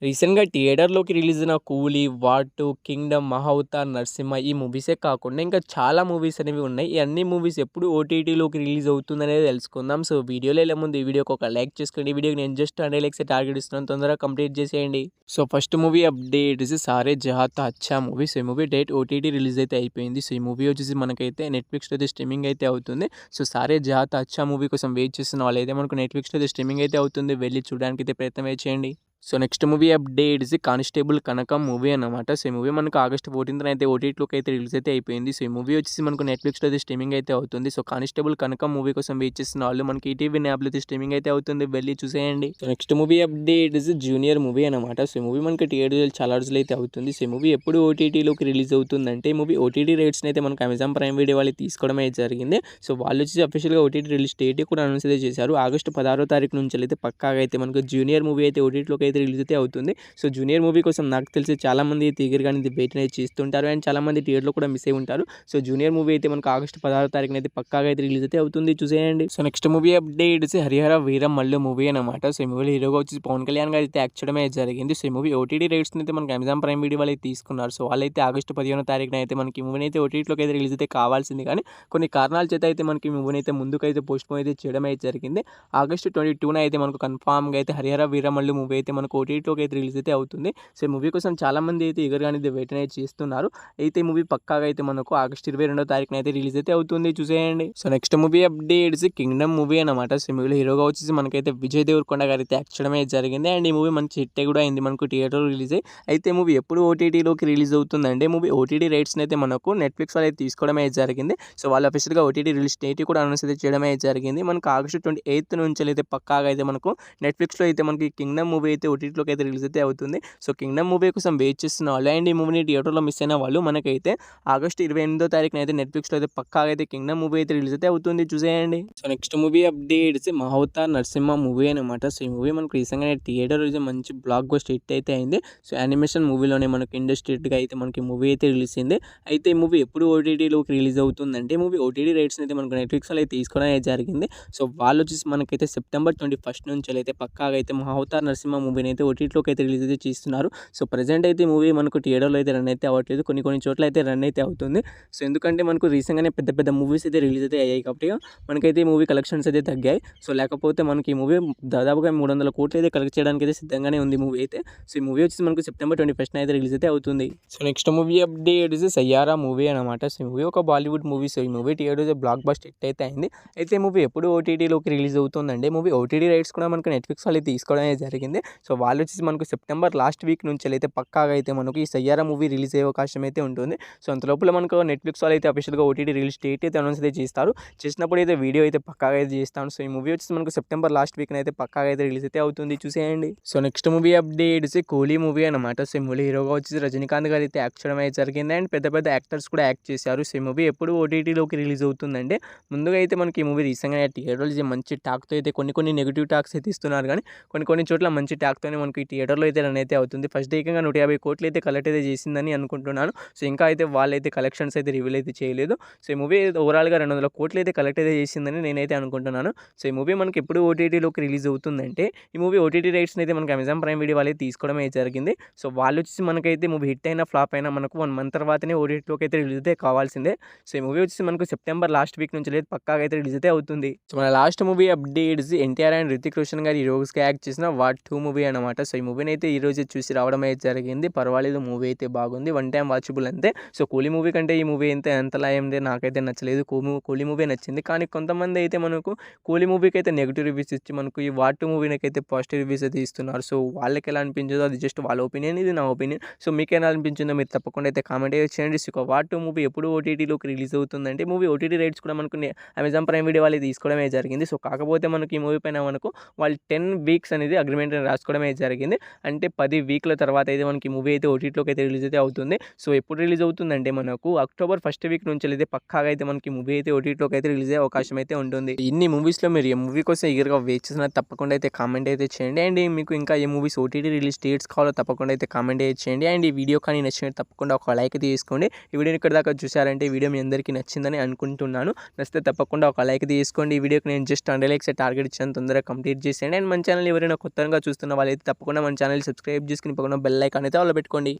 రీసెంట్‌గా థియేటర్‌లోకి రిలీజ్ అయిన 'కూలీ', 'వార్ 2', 'కింగ్డమ్', 'మహావతార్', 'నరసింహ' ఈ మూవీసే కాకుండా ఇంకా చాలా మూవీస్ అనేవి ఉన్నాయి. ఈ అన్ని మూవీస్ ఎప్పుడు ఓటీటీలోకి రిలీజ్ అవుతుందనేది తెలుసుకుందాం. సో, వీడియోలో వెళ్ళే ముందు ఈ వీడియోకి ఒక లైక్ చేసుకోండి. ఈ వీడియోకి నేను జస్ట్ 100 లైక్సే టార్గెట్ ఇస్తున్నాను. తొందరగా కంప్లీట్ చేసేయండి. So, first movie update is 'సారే జహాं తా అచ్చా' మూవీ. సో, ఈ మూవీ డేట్ ఓటీటీ రిలీజ్ అయితే అయిపోయింది. సో, ఈ మూవీ వచ్చేసి మనకైతే నెట్‌ఫ్లిక్స్‌లో అయితే స్ట్రీమింగ్ అయితే అవుతుంది. సో, 'సారే జహాं తా అచ్చా' మూవీ కోసం వెయిట్ చేస్తున్న వాళ్ళైతే మనకు నెట్‌ఫ్లిక్స్‌లో అయితే స్ట్రీమింగ్ అయితే అవుతుంది. వెళ్లి చూడడానికి అయితే ప్రయత్నం అయితే చేయండి. So, next movie update is 'constable Kanakam' movie అన్నమాట. సో, ఈ మూవీ మనకు ఆగస్ట్ 14న అయితే ఓటీటీలోకి అయితే రిలీజ్ అయితే అయిపోయింది. సో, ఈ మూవీ వచ్చేసి మనకు నెట్‌ఫ్లిక్స్‌లో అయితే స్ట్రీమింగ్ అయితే అవుతుంది. సో, 'కానిస్టేబుల్ కనకం' మూవీ కోసం వెయిట్ చేస్తున్న వాళ్ళు మనకి ఈటీవీ యాప్‌లో అయితే స్ట్రీమింగ్ అయితే అవుతుంది. వెళ్లి చూసేయండి. So, next movie update is 'junior' movie అన్నమాట. సో, ఈ మూవీ మనకి థియేటర్‌లో చాలా రోజులు అయితే అవుతుంది. సో, ఈ మూవీ ఎప్పుడు ఓటీటీలోకి రిలీజ్ అవుతుందంటే ఈ మూవీ ఓటీటీ రైట్స్‌ని అయితే మనకు అమెజాన్ ప్రైమ్ వీడియో వాళ్ళు తీసుకోవడం అయితే జరిగింది. సో, వాళ్ళు వచ్చేసి అఫీషియల్‌గా ఓటీటీ రిలీజ్ డేట్ కూడా అనౌన్స్ అయితే చేశారు. ఆగస్ట్ 16వ తారీఖు నుంచి అయితే పక్కాగా అయితే మనకు 'జూనియర్' మూవీ అయితే ఓటీటీలోకి అయితే రిలీజ్ అయితే అవుతుంది. సో, 'జూనియర్' మూవీ కోసం నాకు తెలిసి చాలామంది అయితే ఈగర్‌గానే ఇది వెయిట్ అనేది చేస్తుంటారు. అండ్ చాలామంది థియేటర్‌లో కూడా మిస్ అయ్యి ఉంటారు. సో, 'జూనియర్' మూవీ అయితే మనకు ఆగస్ట్ 16వ తారీఖున అయితే పక్కాగా అయితే రిలీజ్ అయితే అవుతుంది. చూసేయండి. So, next movie updates 'Harihara Veeram Mallu' movie అన్నమాట. సో, ఈ మూవీలో హీరోగా వచ్చేసి పవన్ కళ్యాణ్ గారు అయితే యాక్ట్ చేయడమే జరిగింది. సో, ఈ మూవీ ఓటీటీ రైట్స్‌ని అయితే మనకి అమెజాన్ ప్రైమ్ వీడియో వాళ్ళు అయితే తీసుకున్నారు. సో, వాళ్ళైతే ఆగస్ట్ 15వ తారీఖున అయితే మనకి ఈ మూవీని అయితే ఓటీటీలోకి అయితే రిలీజ్ అయితే కావాల్సింది. కానీ కొన్ని కారణాల చేత అయితే మనకి ఈ మూవీని అయితే ముందుకైతే పోస్ట్‌పోన్ అయితే చేయడం అయితే జరిగింది. ఆగస్ట్ 22న అయితే మనకు కన్ఫామ్‌గా అయితే 'హరిహర వీరమల్లు' మూవీ అయితే మనకు ఓటీటీలోకి అయితే రిలీజ్ అయితే అవుతుంది. సో, ఈ మూవీ కోసం చాలామంది అయితే ఈగర్‌గానే అయితే వెయిట్ అనేది చేస్తున్నారు. అయితే ఈ మూవీ పక్కాగా అయితే మనకు ఆగస్ట్ 22వ తారీఖున అయితే రిలీజ్ అయితే అవుతుంది. చూసేయండి. So, next movie updates 'Kingdom' movie అన్నమాట. సో, ఈ మూవీలో హీరోగా వచ్చేసి మనకైతే విజయ్ దేవరకొండ గారు అయితే యాక్ట్ చేయడమే జరిగింది. అండ్ ఈ మూవీ మంచి హిట్ కూడా అయింది మనకు థియేటర్‌లో రిలీజ్ అయ్యి. అయితే మూవీ ఎప్పుడు ఓటీటీలోకి రిలీజ్ అవుతుందంటే మూవీ ఓటీటీ రైట్స్‌ని అయితే మనకు నెట్‌ఫ్లిక్స్ వాళ్ళు అయితే తీసుకోవడమే జరిగింది. సో, వాళ్ళు అఫీషియల్‌గా ఓటీటీ రిలీజ్ డేట్ కూడా అనౌన్స్ అయితే చేయడమే జరిగింది. మనకు ఆగస్ట్ 28 నుంచి అయితే పక్కాగా అయితే మనకు నెట్‌ఫ్లిక్స్‌లో అయితే మనకి 'కింగ్డమ్' మూవీ అయితే ఓటీటీలోకి అయితే రిలీజ్ అయితే అవుతుంది. సో, 'కింగ్డమ్' మూవీ కోసం వెయిట్ చేస్తున్న వాళ్ళు అండ్ ఈ మూవీని థియేటర్‌లో మిస్ అయిన వాళ్ళు మనకైతే ఆగస్ట్ 28వ తారీఖున అయితే నెట్‌ఫ్లిక్స్‌లో అయితే పక్కాగా అయితే 'కింగ్డమ్' మూవీ అయితే రిలీజ్ అయితే అవుతుంది. చూసేయండి. So, next movie updates 'Mahavatar', 'Narasimha' movie అన్నమాట. సో, ఈ మూవీ మనకు రీసెంట్‌గానే థియేటర్ రిలీజ్ మంచి బ్లాక్ బస్టర్ హిట్ అయితే అయింది. సో, యానిమేషన్ మూవీలోనే మనకి ఇండస్ట్రీ హిట్‌గా అయితే మనకి మూవీ అయితే రిలీజ్ అయింది. అయితే ఈ మూవీ ఎప్పుడు ఓటీటీలోకి రిలీజ్ అవుతుందంటే మూవీ ఓటీటీ రైట్స్‌ని అయితే మనకు నెట్‌ఫ్లిక్స్ వాళ్ళు అయితే తీసుకోవడం అయితే జరిగింది. సో, వాళ్ళు వచ్చేసి మనకైతే సెప్టెంబర్ 21 నుంచి అయితే పక్కాగా అయితే 'మహావతార్', 'నరసింహ' మూవీని అయితే ఓటీటీలోకి అయితే రిలీజ్ అయితే చేస్తున్నారు. సో, ప్రెజెంట్ అయితే ఈ మూవీ మనకు థియేటర్‌లో అయితే రన్ అయితే అవ్వట్లేదు. కొన్ని చోట్ల అయితే రన్ అయితే అవుతుంది. సో, ఎందుకంటే మనకు రీసెంట్‌గానే పెద్ద పెద్ద మూవీస్ అయితే రిలీజ్ అయితే అయ్యాయి కాబట్టి మనకైతే ఈ మూవీ కలెక్షన్స్ అయితే తగ్గాయి. సో, లేకపోతే మనకి ఈ మూవీ దాదాపుగా 300 కోట్లు అయితే కలెక్ట్ చేయడానికి అయితే సిద్ధంగానే ఉంది మూవీ అయితే. సో, ఈ మూవీ వచ్చేసి మనకు సెప్టెంబర్ 21 అయితే రిలీజ్ అయితే అవుతుంది. So, next movie update is 'Saiyaara' movie అన్నమాట. సో, ఈ మూవీ ఒక బాలీవుడ్ మూవీ. సో, ఈ మూవీ థియేటర్‌లో బ్లాక్ బస్టర్ హిట్ అయితే అయింది. అయితే ఈ మూవీ ఎప్పుడు ఓటీటీలోకి రిలీజ్ అవుతుందంటే మూవీ ఓటీటీ రైట్స్ కూడా మనకు నెట్‌ఫ్లిక్స్ వాళ్ళు తీసుకోవడం అయితే జరిగింది. సో, వాళ్ళు వచ్చేసి మనకు సెప్టెంబర్ లాస్ట్ వీక్ నుంచి అయితే పక్కాగా అయితే మనకు ఈ 'సయ్యారా' మూవీ రిలీజ్ అయ్యే అవకాశం అయితే ఉంటుంది. సో, అంతలోపల మనకు నెట్‌ఫ్లిక్స్ వాళ్ళు అయితే అఫీషియల్‌గా ఓటీటీ రిలీజ్ డేట్ అయితే అనౌన్స్ అయితే చేస్తారు. చేసినప్పుడు అయితే వీడియో అయితే పక్కాగా అయితే చేస్తాను. సో, ఈ మూవీ వచ్చేసి మనకు సెప్టెంబర్ లాస్ట్ వీక్‌న అయితే పక్కాగా అయితే రిలీజ్ అయితే అవుతుంది. చూసేయండి. సో, నెక్స్ట్ మూవీ అప్డేట్స్ 'కూలీ' మూవీ అన్నమాట. సో, ఈ మూవీ హీరోగా వచ్చేసి రజనీకాంత్ గారు అయితే యాక్ట్ చేయడం అయితే జరిగింది. అండ్ పెద్ద పెద్ద యాక్టర్స్ కూడా యాక్ట్ చేశారు. సో, ఈ మూవీ ఎప్పుడు ఓటీటీలోకి రిలీజ్ అవుతుందంటే ముందుగా అయితే మనకి ఈ మూవీ రీసెంట్‌గా థియేటర్‌లో మంచి టాక్‌తో అయితే కొన్ని నెగెటివ్ టాక్స్ అయితే ఇస్తున్నారు కానీ కొన్ని చోట్ల మంచి టాక్‌తోనే మనకి థియేటర్‌లో అయితే రన్ అయితే అవుతుంది. ఫస్ట్ డే ఏకంగా 150 కోట్లు అయితే కలెక్ట్ అయితే చేసిందని అనుకుంటున్నాను. సో, ఇంకా అయితే వాళ్ళైతే కలెక్షన్స్ అయితే రివీల్ అయితే చేయలేదు. సో, ఈ మూవీ ఓవరాల్‌గా 200 కోట్లు అయితే కలెక్ట్ అయితే చేసిందని నేనైతే అనుకుంటున్నాను. సో, ఈ మూవీ మనకి ఎప్పుడు ఓటీటీలోకి రిలీజ్ అవుతుందంటే ఈ మూవీ ఓటీటీ రైట్స్‌ని అయితే మనకి అమెజాన్ ప్రైమ్ వీడియో వాళ్ళే తీసుకోవడం అయితే జరిగింది. సో, వాళ్ళు వచ్చేసి మనకైతే మూవీ హిట్ అయినా ఫ్లాప్ అయినా మనకు 1 మంత్ తర్వాతనే ఓటీటీలోకి అయితే రిలీజ్ అయితే కావాల్సిందే. సో, ఈ మూవీ వచ్చేసి మనకు సెప్టెంబర్ లాస్ట్ వీక్ నుంచి అయితే పక్కాగా అయితే రిలీజ్ అయితే అవుతుంది. సో, మన last movie updates NTR and Hrithik Roshan గారు హీరోస్‌గా యాక్ట్ చేసిన 'వార్ 2' మూవీ అన్నమాట. సో, ఈ మూవీని అయితే ఈ రోజే చూసి రావడం అయితే జరిగింది. పర్వాలేదు మూవీ అయితే బాగుంది. వన్ టైమ్ వాచబుల్ అంతే. సో, 'కూలీ' మూవీ కంటే ఈ మూవీ ఎంతలా ఏంది నాకైతే నచ్చలేదు. 'కూలీ' మూవీ నచ్చింది. కానీ కొంతమంది అయితే మనకు 'కూలీ' మూవీకి అయితే నెగెటివ్ రివ్యూస్ ఇచ్చి మనకు ఈ 'వార్ 2' మూవీనకైతే పాజిటివ్ రివ్యూస్ అయితే ఇస్తున్నారు. సో, వాళ్ళకి ఎలా అనిపించదో అది జస్ట్ వాళ్ళ ఒపీనియన్. ఇది నా ఒపీనియన్. సో, మీకెలా అనిపించిందో మీరు తప్పకుండా అయితే కామెంట్ అయితే చేయండి. సో, 'వార్ 2' మూవీ ఎప్పుడు ఓటీటీలోకి రిలీజ్ అవుతుందంటే మూవీ ఓటీటీ రైట్స్ కూడా మనకు అమెజాన్ ప్రైమ్ వీడియో వాళ్ళు తీసుకోవడమే జరిగింది. సో, కాకపోతే మనకి ఈ మూవీ పైన మనకు వాళ్ళు 10 వీక్స్ అనేది అగ్రీమెంట్ రాసుకోవడమే జరిగింది. అంటే 10 వీక్ల తర్వాత అయితే మనకి మూవీ అయితే ఓటీటీలోకి అయితే రిలీజ్ అయితే అవుతుంది. సో, ఎప్పుడు రిలీజ్ అవుతుందంటే మనకు అక్టోబర్ ఫస్ట్ వీక్ నుంచి అయితే పక్కాగా అయితే మనకి మూవీ అయితే ఓటీటీలోకి అయితే రిలీజ్ అయ్యే అవకాశం అయితే ఉంటుంది. ఇన్ని మూవీస్‌లో మీరు ఏ మూవీ కోసం ఈగర్‌గా వెయిట్ చేసినా తప్పకుండా అయితే కామెంట్ అయితే చేయండి. అండ్ మీకు ఇంకా ఏ మూవీస్ ఓటీటీ రిలీజ్ డేట్స్ కావాలో తప్పకుండా అయితే కామెంట్ అయితే చేయండి. అండ్ ఈ వీడియో కానీ నచ్చినట్టు తప్పకుండా ఒక లైక్ అయితే తీసుకోండి. ఈ వీడియోని ఇక్కడ దాకా చూసారంటే ఈ వీడియో మీ అందరికీ నచ్చిందని అనుకుంటున్నాను. నచ్చితే తప్పకుండా ఒక లైక్ తీసుకోండి. ఈ వీడియోకి నేను జస్ట్ 100 లైక్స్ టార్గెట్ ఇచ్చాను. తొందరగా కంప్లీట్ చేసేయండి. అండ్ మన ఛానల్ ఎవరైనా కొత్తగా చూస్తున్న వాళ్ళైతే తప్పకుండా మన ఛానల్ సబ్స్క్రైబ్ చేసుకొని పక్కన బెల్ ఐకాన్ అయితే ఆన్లో పెట్టుకోండి.